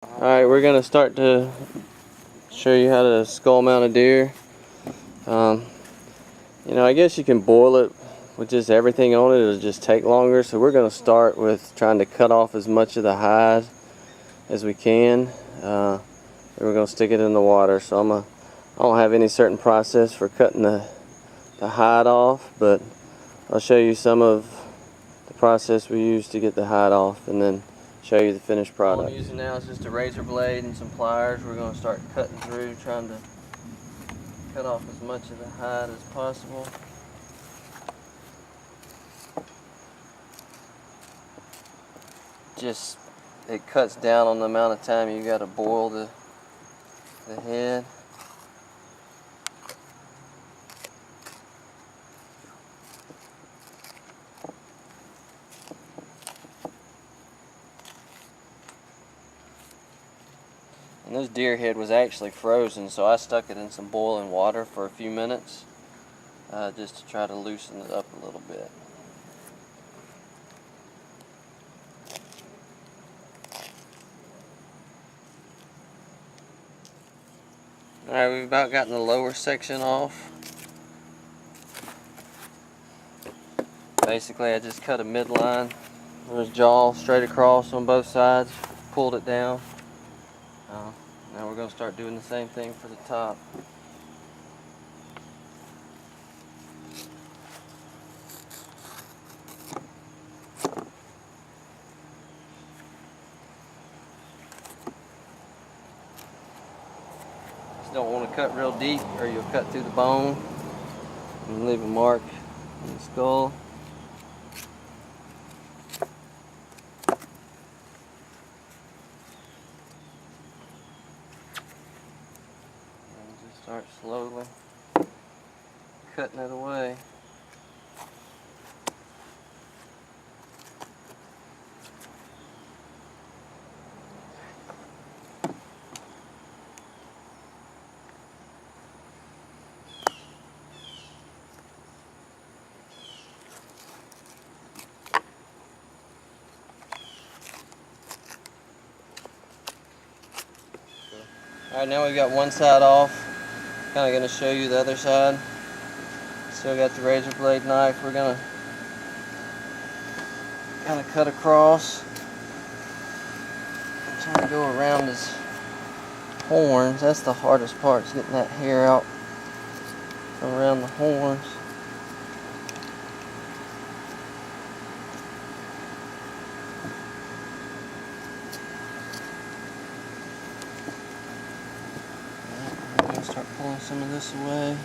Alright, we're going to start to show you how to skull mount a deer. I guess you can boil it with just everything on it. It'll just take longer. So we're going to start with trying to cut off as much of the hide as we can. Then we're going to stick it in the water. So I don't have any certain process for cutting the hide off, but I'll show you some of the process we use to get the hide off and then show you the finished product. All I'm using now is just a razor blade and some pliers. We're going to start cutting through, trying to cut off as much of the hide as possible. It cuts down on the amount of time you got to boil the head. And this deer head was actually frozen, so I stuck it in some boiling water for a few minutes just to try to loosen it up a little bit. Alright, we've about gotten the lower section off. Basically, I just cut a midline with his jaw straight across on both sides, pulled it down. Now we're going to start doing the same thing for the top. Just don't want to cut real deep or you'll cut through the bone and leave a mark in the skull. Start slowly cutting it away. Alright, now we've got one side off. Kind of going to show you the other side. Still got the razor blade knife. We're going to kind of cut across. I'm trying to go around his horns. That's the hardest part, is getting that hair out from around the horns. Start pulling some of this away.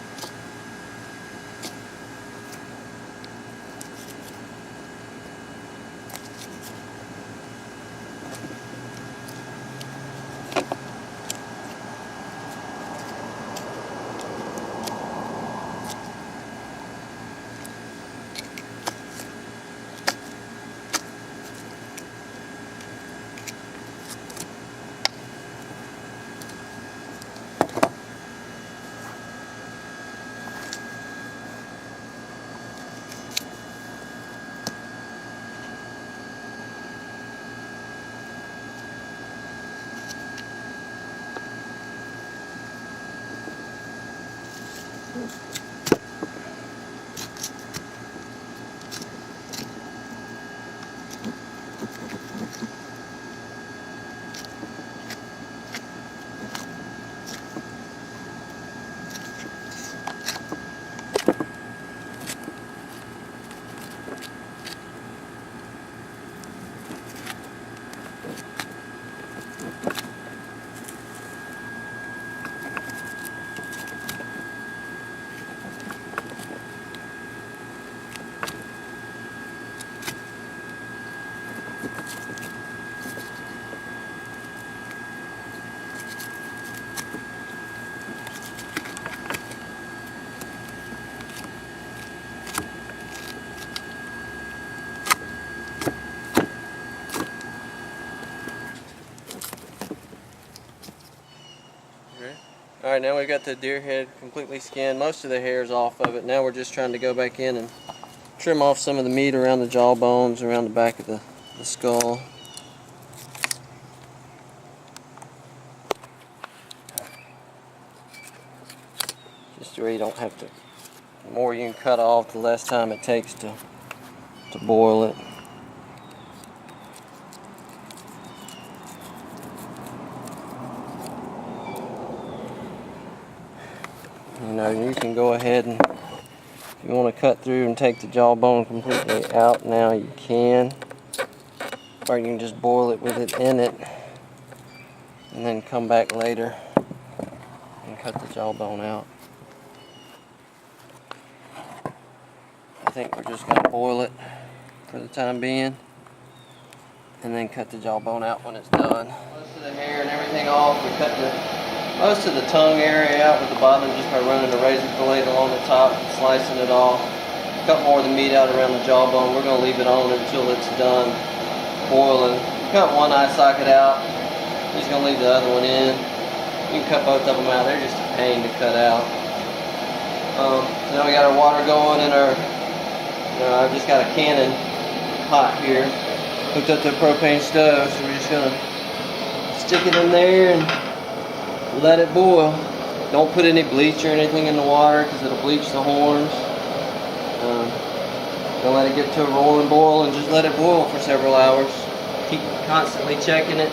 Alright, now we've got the deer head completely skinned. Most of the hair is off of it. Now we're just trying to go back in and trim off some of the meat around the jaw bones, around the back of the skull. to where you don't have to. The more you can cut off, the less time it takes to boil it. You know, you can go ahead and, if you want to cut through and take the jawbone completely out now, you can. Or you can just boil it with it in it and then come back later and cut the jawbone out. I think we're just going to boil it for the time being and then cut the jawbone out when it's done. Most of the hair and everything off. We cut most of the tongue area out with the bottom just by running the razor blade along the top and slicing it off. Cut more of the meat out around the jawbone. We're going to leave it on until it's done boiling. Cut one eye socket out. Just going to leave the other one in. You can cut both of them out. They're just a pain to cut out. Now we got our water going in our, I've just got a Canon pot here hooked up to a propane stove, so we're just going to stick it in there and let it boil. Don't put any bleach or anything in the water because it'll bleach the horns. Don't let it get to a rolling boil and just let it boil for several hours. Keep constantly checking it.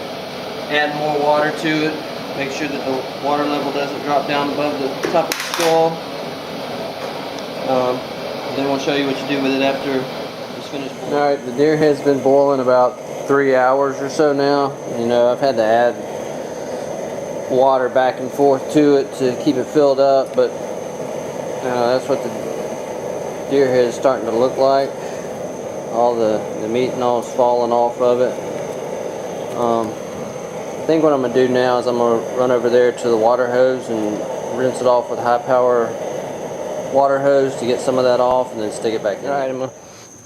Add more water to it. Make sure that the water level doesn't drop down above the top of the skull. Then we'll show you what you do with it after it's finished boiling. Alright, the deer head's been boiling about 3 hours or so now. You know, I've had to add water back and forth to it to keep it filled up, but that's what the deer head is starting to look like. All the meat and all is falling off of it. I think what I'm going to do now is I'm going to run over there to the water hose and rinse it off with high power water hose to get some of that off and then stick it back in. Alright, I'm going to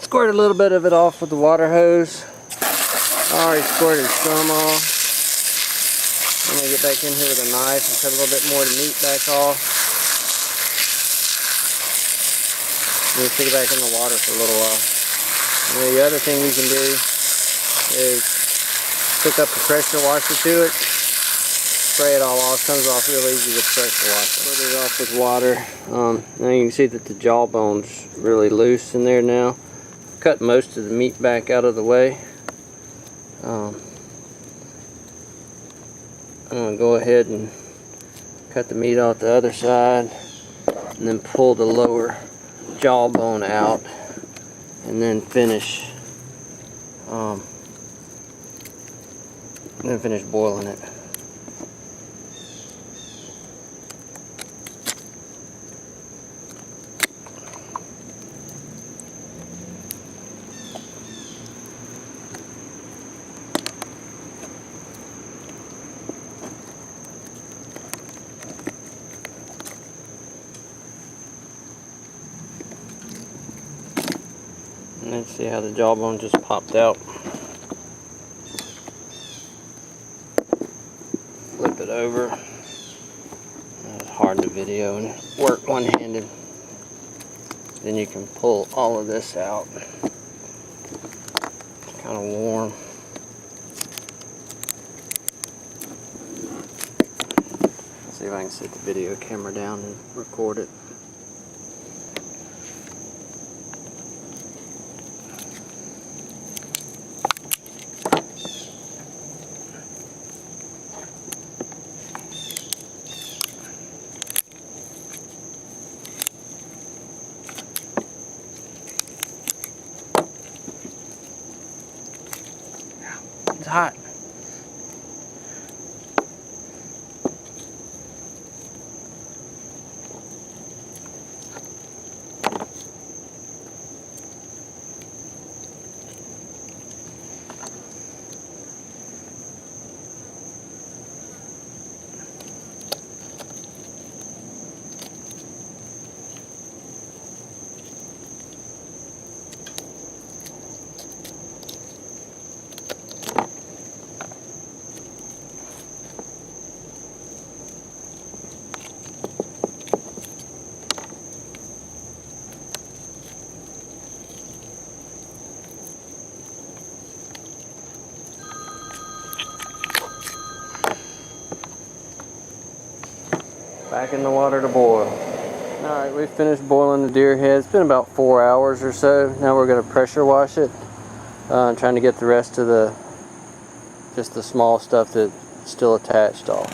squirt a little bit of it off with the water hose. I already squirted some off. I'm going to get back in here with a knife and cut a little bit more of the meat back off. And then stick it back in the water for a little while. And then the other thing you can do is hook up the pressure washer to it. Spray it all off. Comes off real easy with pressure washer. Put it off with water. Now you can see that the jawbone's really loose in there now. Cut most of the meat back out of the way. I'm going to go ahead and cut the meat off the other side and then pull the lower jawbone out and then finish boiling it. And let's see how the jawbone just popped out. Flip it over. It's hard to video and work one-handed. Then you can pull all of this out. It's kind of warm. Let's see if I can set the video camera down and record it. It's hot. Back in the water to boil. Alright, we finished boiling the deer head. It's been about 4 hours or so. Now we're going to pressure wash it. Trying to get the rest of just the small stuff that's still attached off.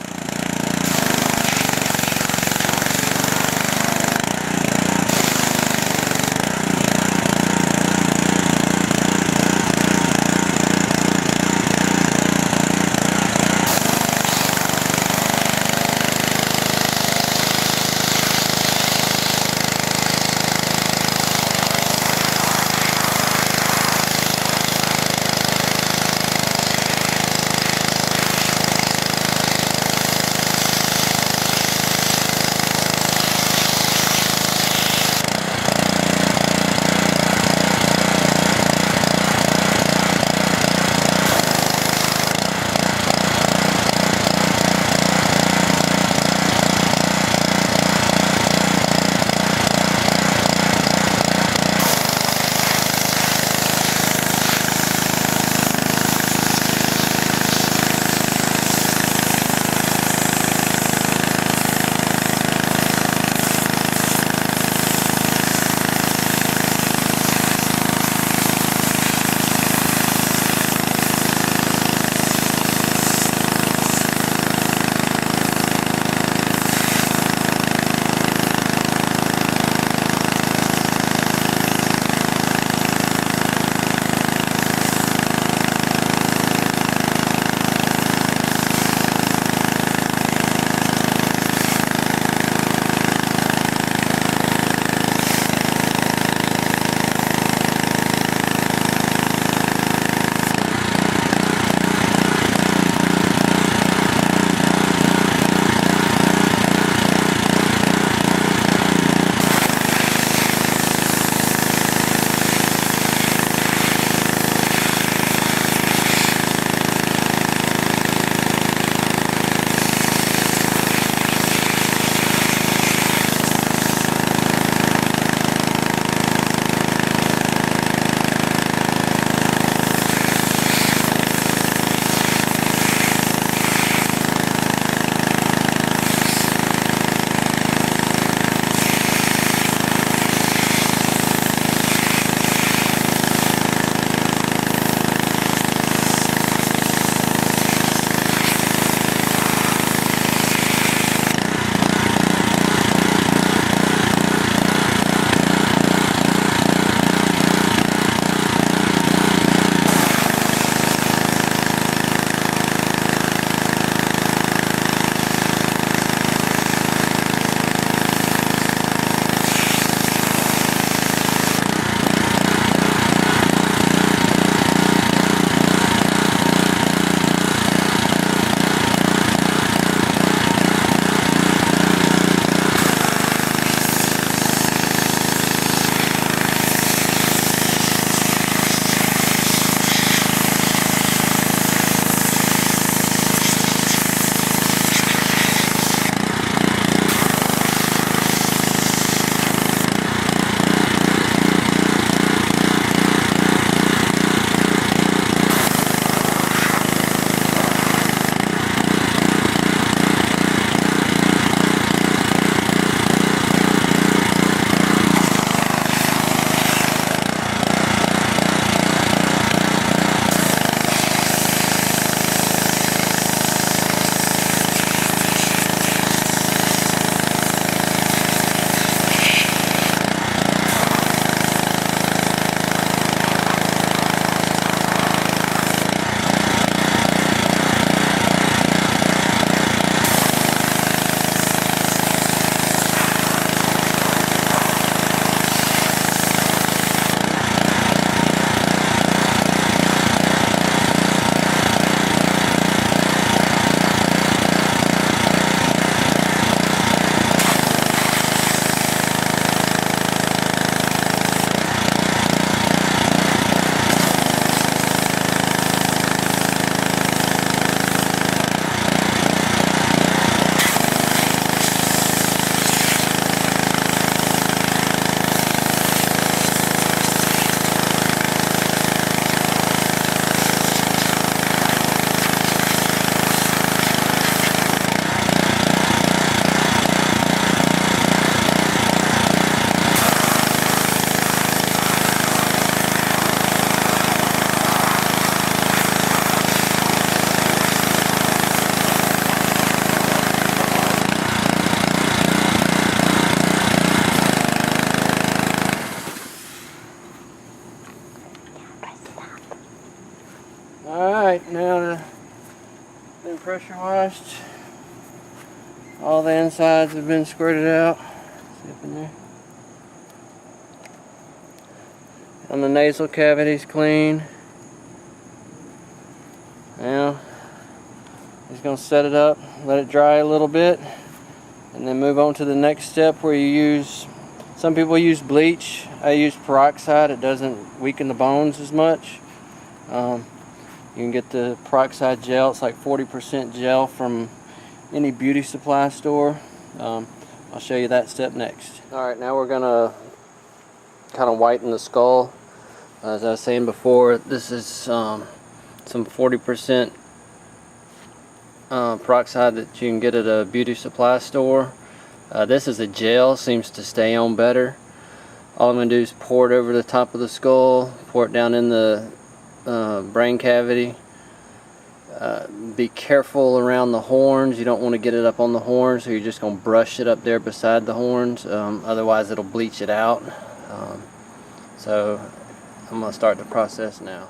washed. All the insides have been squirted out. See up in there. And the nasal cavity's clean. Now, just gonna set it up, let it dry a little bit, and then move on to the next step where you use, some people use bleach. I use peroxide. It doesn't weaken the bones as much. You can get the peroxide gel. It's like 40% gel from any beauty supply store. I'll show you that step next. Alright, now we're gonna kind of whiten the skull. As I was saying before, this is some 40% peroxide that you can get at a beauty supply store. This is a gel, seems to stay on better. All I'm going to do is pour it over the top of the skull, pour it down in the brain cavity. Be careful around the horns. You don't want to get it up on the horns, so you're just going to brush it up there beside the horns. Otherwise it'll bleach it out. So I'm going to start the process now.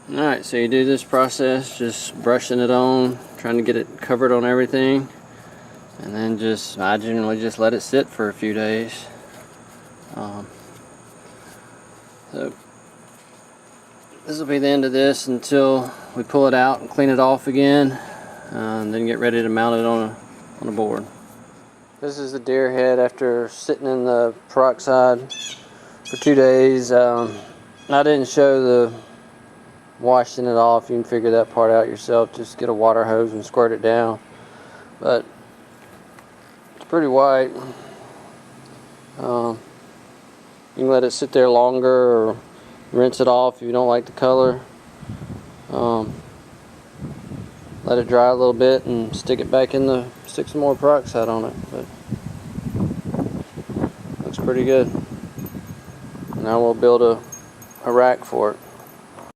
Alright, so you do this process, just brushing it on, trying to get it covered on everything, and then I generally just let it sit for a few days. So this will be the end of this until we pull it out and clean it off again, and then get ready to mount it on a board. This is the deer head after sitting in the peroxide for 2 days. I didn't show the washing it off. You can figure that part out yourself. Just get a water hose and squirt it down. But it's pretty white. You can let it sit there longer or rinse it off if you don't like the color. Let it dry a little bit and stick it back in stick some more peroxide on it. But looks pretty good. Now we'll build a rack for it.